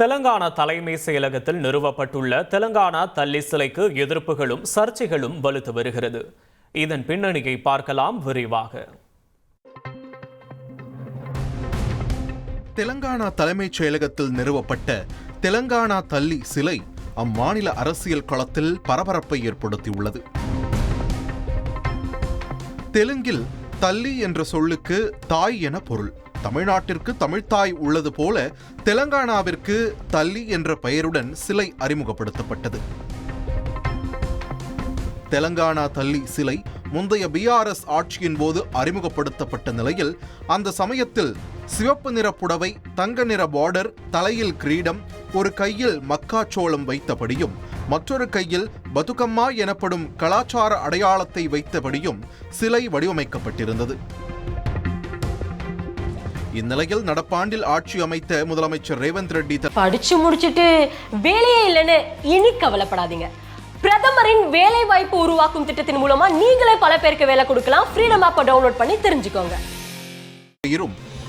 தெலங்கானா தலைமை செயலகத்தில் நிறுவப்பட்டுள்ள தெலங்கானா தள்ளி சிலைக்கு எதிர்ப்புகளும் சர்ச்சைகளும் வலுத்து வருகிறது. இதன் பின்னணியை பார்க்கலாம் விரிவாக. தெலங்கானா தலைமைச் செயலகத்தில் நிறுவப்பட்ட தெலங்கானா தள்ளி சிலை அம்மாநில அரசியல் களத்தில் பரபரப்பை ஏற்படுத்தியுள்ளது. தெலுங்கில் தள்ளி என்ற சொல்லுக்கு தாய் என பொருள். தமிழ்நாட்டிற்கு தமிழ்த்தாய் உள்ளது போல தெலங்கானாவிற்கு தள்ளி என்ற பெயருடன் சிலை அறிமுகப்படுத்தப்பட்டது. தெலங்கானா தள்ளி சிலை முந்தைய பிஆர்எஸ் ஆட்சியின் போது அறிமுகப்படுத்தப்பட்ட நிலையில் அந்த சமயத்தில் சிவப்பு நிற புடவை, தங்க நிற பார்டர், தலையில் கிரீடம், ஒரு கையில் மக்காச்சோளம் வைத்தபடியும் மற்றொரு கையில் பதுகம்மா எனப்படும் கலாச்சார அடையாளத்தை வைத்தபடியும் சிலை வடிவமைக்கப்பட்டிருந்தது. இந்நிலையில் நடப்பாண்டில் ஆட்சி அமைத்த முதலமைச்சர் ரேவந்த் ரெட்டி படிச்சு முடிச்சிட்டு வேலையே இல்லைன்னு இனி கவலைப்படாதீங்க. பிரதமரின் வேலை வாய்ப்பு உருவாக்கும் திட்டத்தின் மூலமா நீங்களே பல பேருக்கு வேலை கொடுக்கலாம். ஃப்ரீடம் ஆப்பை டவுன்லோட் பண்ணி தெரிஞ்சுக்கோங்க.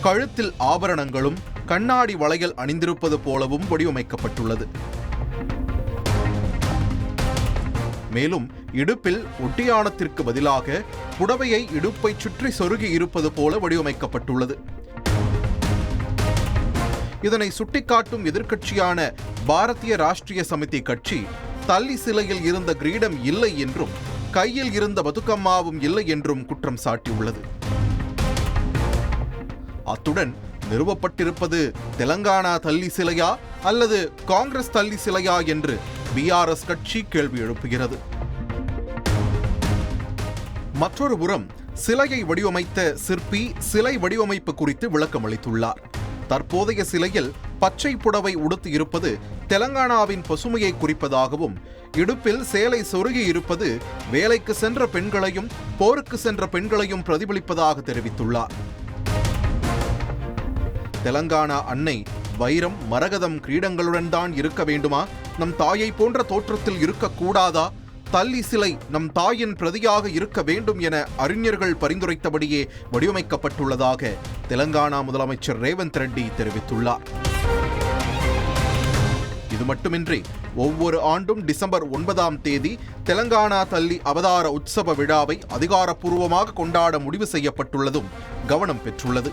கழுத்தில் ஆபரணங்களும் கண்ணாடி வளையல் அணிந்திருப்பது போலவும் வடிவமைக்கப்பட்டுள்ளது. மேலும் இடுப்பில் ஒட்டியானத்திற்கு பதிலாக புடவையை இடுப்பை சுற்றி சொருகி இருப்பது போல வடிவமைக்கப்பட்டுள்ளது. இதனை சுட்டிக்காட்டும் எதிர்க்கட்சியான பாரதிய ராஷ்டிரிய சமிதி கட்சி தள்ளி சிலையில் இருந்த கிரீடம் இல்லை என்றும் கையில் இருந்த பதுகம்மாவும் இல்லை என்றும் குற்றம் சாட்டியுள்ளது. அத்துடன் நிறுவப்பட்டிருப்பது தெலங்கானா தள்ளி சிலையா அல்லது காங்கிரஸ் தள்ளி சிலையா என்று பிஆர்எஸ் கட்சி கேள்வி எழுப்புகிறது. மற்றொரு புறம் சிலையை வடிவமைத்த சிற்பி சிலை வடிவமைப்பு குறித்து விளக்கம் அளித்துள்ளார். தற்போதைய சிலையில் பச்சை புடவை உடுத்தி இருப்பது தெலங்கானாவின் பசுமையை குறிப்பதாகவும், இடுப்பில் சேலை சொருகி இருப்பது வேலைக்கு சென்ற பெண்களையும் போருக்கு சென்ற பெண்களையும் பிரதிபலிப்பதாக தெரிவித்துள்ளார். தெலங்கானா அன்னை வைரம், மரகதம், கிரீடங்களுடன் தான் இருக்க வேண்டுமா? நம் தாயை போன்ற தோற்றத்தில் இருக்கக்கூடாதா? தள்ளி சிலை நம் தாயின் பிரதியாக இருக்க வேண்டும் என அறிஞர்கள் பரிந்துரைத்தபடியே வடிவமைக்கப்பட்டுள்ளதாக தெலங்கானா முதலமைச்சர் ரேவந்த் ரெட்டி தெரிவித்துள்ளார். இது மட்டுமின்றி ஒவ்வொரு ஆண்டும் டிசம்பர் 9ஆம் தேதி தெலங்கானா தள்ளி அவதார உற்சவ விழாவை அதிகாரப்பூர்வமாக கொண்டாட முடிவு செய்யப்பட்டுள்ளதும் கவனம் பெற்றுள்ளது.